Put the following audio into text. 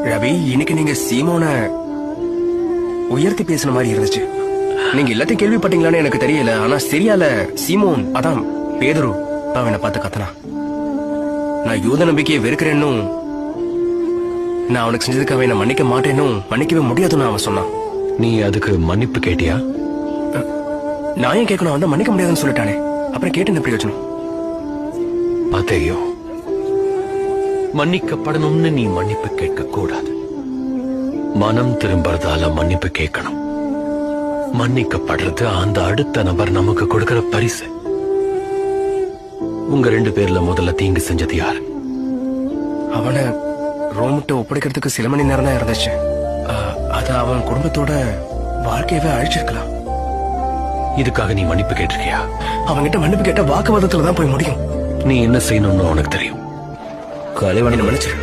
ரவி, இன்னைக்கு நீங்க சீமோன உயர்த்தி பேசின மாதிரி இருந்துச்சு. நீங்க எல்லாத்தையும் கேள்விப்பட்டீங்களான்னு எனக்கு தெரியல. ஆனா சரியால சீமோன், அதான் பேதுரு, அவனை பார்த்து கத்தனா. நான் யூத நம்பிக்கையை வெறுக்கிறேன்னு, நான் அவனுக்கு செஞ்சதுக்கு அவன் மன்னிக்க மாட்டேன்னு, மன்னிக்கவே முடியாதுன்னு அவன் சொன்னான். நீ அதுக்கு மன்னிப்பு கேட்டியா? நான் ஏன் கேட்கணும்? அவன் மன்னிக்க முடியாதுன்னு சொல்லிட்டானே, அப்புறம் கேட்டு என்ன பிரயோஜனம்? அதையோ, மன்னிக்கப்படணும்னு நீ மன்னிப்பு கேட்க கூடாது. மனம் திரும்பறதால மன்னிப்பு கேட்கணும். மன்னிக்கப்படுறது அந்த அடுத்த நபர் நமக்கு கொடுக்கிற பரிசு. உங்க 2 பேர்ல முதல்ல தீங்கு செஞ்சது யாரு? அவனை ரோமிட்ட ஒப்படைக்கிறதுக்கு சில மணி நேரம் தான் இருந்துச்சு. அது அவன் குடும்பத்தோட வாழ்க்கையவே அழிச்சிருக்கலாம். இதுக்காக நீ மன்னிப்பு கேட்டிருக்கியா? அவன்கிட்ட மன்னிப்பு கேட்ட வாக்குவாதத்துல தான் போய் முடியும். நீ என்ன செய்யணும்னு உனக்கு தெரியும். கலைவனை மன்னிச்சிரு.